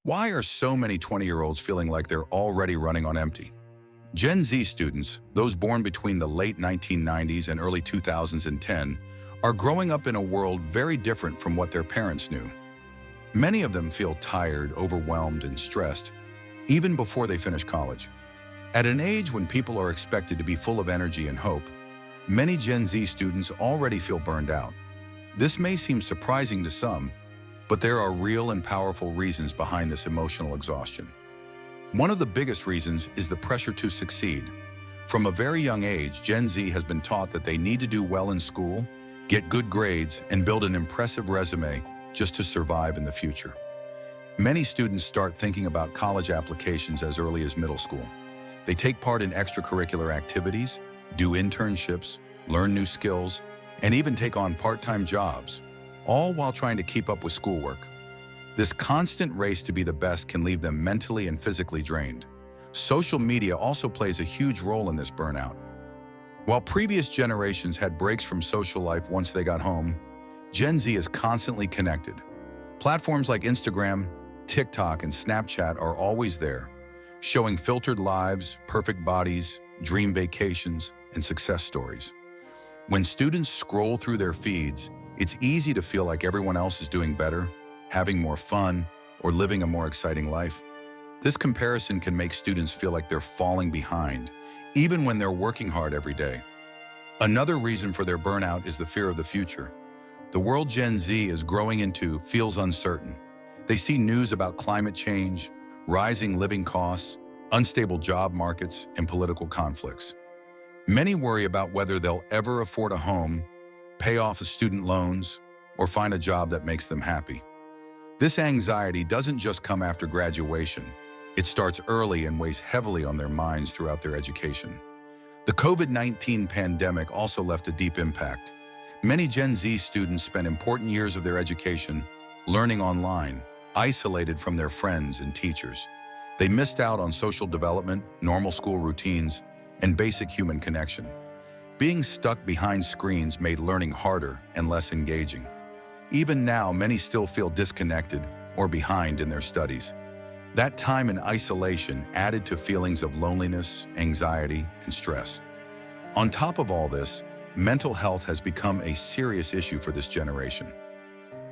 Why are so many 20-year-olds feeling like they're already running on empty? Gen Z students, those born between the late 1990s and early 2010, are growing up in a world very different from what their parents knew. Many of them feel tired, overwhelmed, and stressed, even before they finish college. At an age when people are expected to be full of energy and hope, many Gen Z students already feel burned out. This may seem surprising to some, but there are real and powerful reasons behind this emotional exhaustion. One of the biggest reasons is the pressure to succeed. From a very young age, Gen Z has been taught that they need to do well in school, get good grades, and build an impressive resume just to survive in the future. Many students start thinking about college applications as early as middle school. They take part in extracurricular activities, do internships, learn new skills, and even take on part-time jobs, all while trying to keep up with schoolwork. This constant race to be the best can leave them mentally and physically drained. Social media also plays a huge role in this burnout. While previous generations had breaks from social life once they got home, Gen Z is constantly connected. Platforms like Instagram, TikTok, and Snapchat are always there, showing filtered lives, perfect bodies, dream vacations, and success stories. When students scroll through their feeds, it's easy to feel like everyone else is doing better, having more fun, or living a more exciting life. This comparison can make students feel like they're falling behind, even when they're working hard every day. Another reason for their burnout is the fear of the future. The world Gen Z is growing into feels uncertain. They see news about climate change, rising living costs, unstable job markets, and political conflicts. Many worry about whether they'll ever afford a home, pay off student loans, or find a job that makes them happy. This anxiety doesn't just come after graduation. It starts early and weighs heavily on their minds throughout their education. The COVID-19 pandemic also left a deep impact. Many Gen Z students spent important years of their education learning online, isolated from their friends and teachers. They missed out on social development, normal school routines, and basic human connection. Being stuck behind screens made learning harder and less engaging. Even now, many still feel disconnected or behind in their studies. That time in isolation added to feelings of loneliness, anxiety, and stress. On top of all this, mental health has become a serious issue for this generation.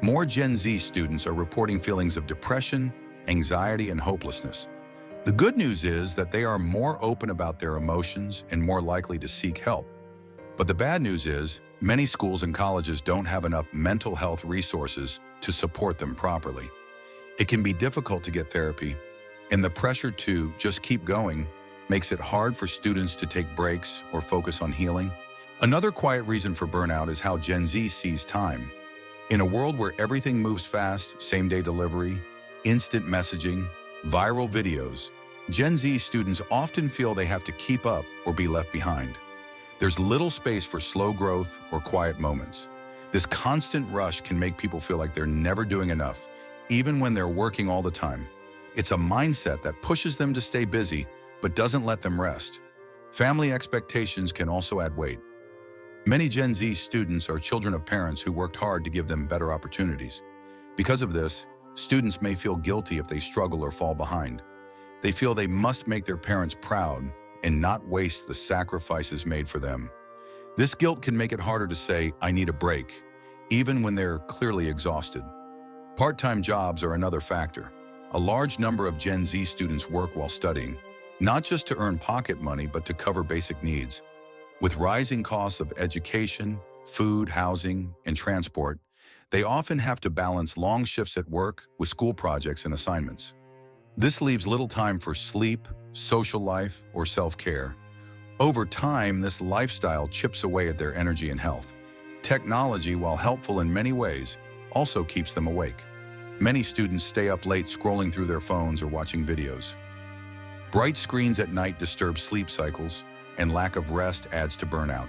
More Gen Z students are reporting feelings of depression, anxiety, and hopelessness. The good news is that they are more open about their emotions and more likely to seek help. But the bad news is, many schools and colleges don't have enough mental health resources to support them properly. It can be difficult to get therapy, and the pressure to just keep going makes it hard for students to take breaks or focus on healing. Another quiet reason for burnout is how Gen Z sees time. In a world where everything moves fast, same-day delivery, instant messaging, viral videos, Gen Z students often feel they have to keep up or be left behind. There's little space for slow growth or quiet moments. This constant rush can make people feel like they're never doing enough, even when they're working all the time. It's a mindset that pushes them to stay busy, but doesn't let them rest. Family expectations can also add weight. Many Gen Z students are children of parents who worked hard to give them better opportunities. Because of this, students may feel guilty if they struggle or fall behind. They feel they must make their parents proud and not waste the sacrifices made for them. This guilt can make it harder to say, "I need a break," even when they're clearly exhausted. Part-time jobs are another factor. A large number of Gen Z students work while studying, not just to earn pocket money, but to cover basic needs. With rising costs of education, food, housing, and transport, they often have to balance long shifts at work with school projects and assignments. This leaves little time for sleep, social life, or self-care. Over time, this lifestyle chips away at their energy and health. Technology, while helpful in many ways, also keeps them awake. Many students stay up late scrolling through their phones or watching videos. Bright screens at night disturb sleep cycles, and lack of rest adds to burnout.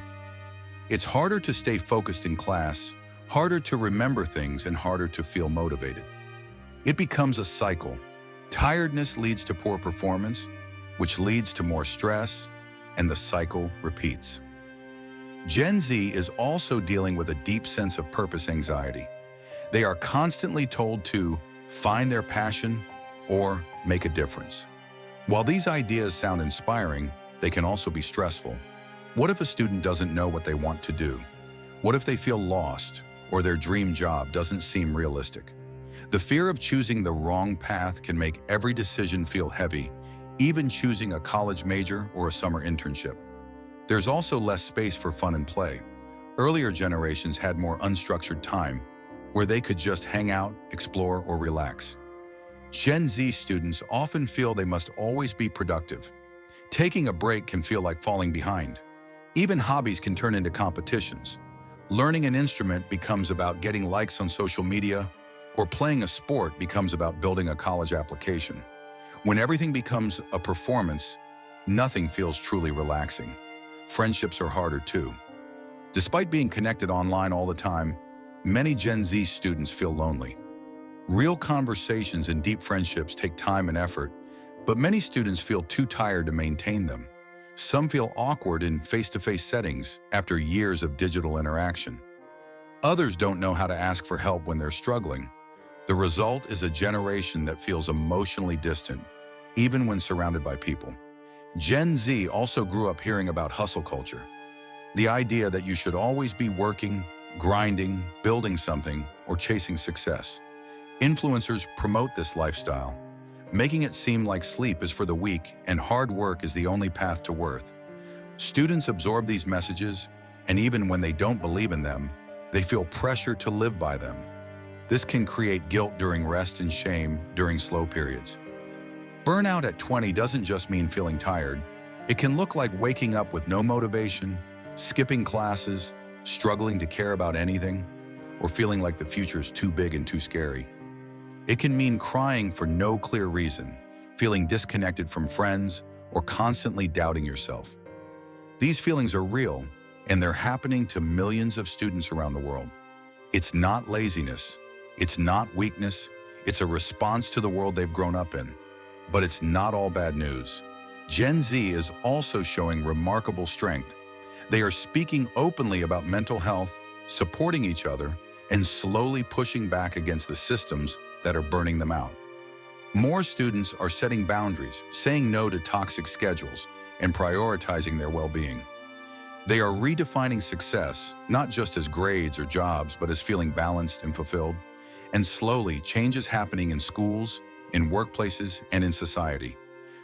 It's harder to stay focused in class, harder to remember things, and harder to feel motivated. It becomes a cycle. Tiredness leads to poor performance, which leads to more stress, and the cycle repeats. Gen Z is also dealing with a deep sense of purpose anxiety. They are constantly told to find their passion, or make a difference. While these ideas sound inspiring, they can also be stressful. What if a student doesn't know what they want to do? What if they feel lost or their dream job doesn't seem realistic? The fear of choosing the wrong path can make every decision feel heavy, even choosing a college major or a summer internship. There's also less space for fun and play. Earlier generations had more unstructured time, where they could just hang out, explore, or relax. Gen Z students often feel they must always be productive. Taking a break can feel like falling behind. Even hobbies can turn into competitions. Learning an instrument becomes about getting likes on social media, or playing a sport becomes about building a college application. When everything becomes a performance, nothing feels truly relaxing. Friendships are harder too. Despite being connected online all the time, many Gen Z students feel lonely. Real conversations and deep friendships take time and effort, but many students feel too tired to maintain them. Some feel awkward in face-to-face settings after years of digital interaction. Others don't know how to ask for help when they're struggling. The result is a generation that feels emotionally distant, even when surrounded by people. Gen Z also grew up hearing about hustle culture. The idea that you should always be working, grinding, building something, or chasing success. Influencers promote this lifestyle, making it seem like sleep is for the weak and hard work is the only path to worth. Students absorb these messages, and even when they don't believe in them, they feel pressure to live by them. This can create guilt during rest and shame during slow periods. Burnout at 20 doesn't just mean feeling tired. It can look like waking up with no motivation, skipping classes, struggling to care about anything, or feeling like the future is too big and too scary. It can mean crying for no clear reason, feeling disconnected from friends, or constantly doubting yourself. These feelings are real, and they're happening to millions of students around the world. It's not laziness, it's not weakness, it's a response to the world they've grown up in. But it's not all bad news. Gen Z is also showing remarkable strength. They are speaking openly about mental health, supporting each other, and slowly pushing back against the systems that are burning them out. More students are setting boundaries, saying no to toxic schedules, and prioritizing their well-being. They are redefining success, not just as grades or jobs, but as feeling balanced and fulfilled. And slowly, change is happening in schools, in workplaces, and in society.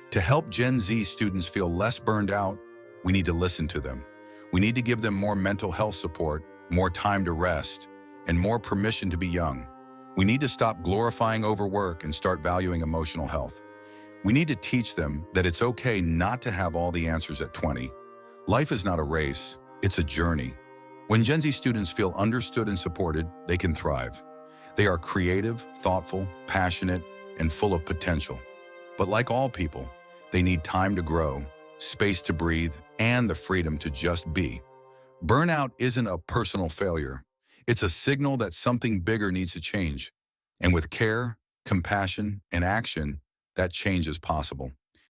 To help Gen Z students feel less burned out, we need to listen to them. We need to give them more mental health support, more time to rest, and more permission to be young. We need to stop glorifying overwork and start valuing emotional health. We need to teach them that it's okay not to have all the answers at 20. Life is not a race, it's a journey. When Gen Z students feel understood and supported, they can thrive. They are creative, thoughtful, passionate, and full of potential. But like all people, they need time to grow, space to breathe, and the freedom to just be. Burnout isn't a personal failure. It's a signal that something bigger needs to change. And with care, compassion, and action, that change is possible.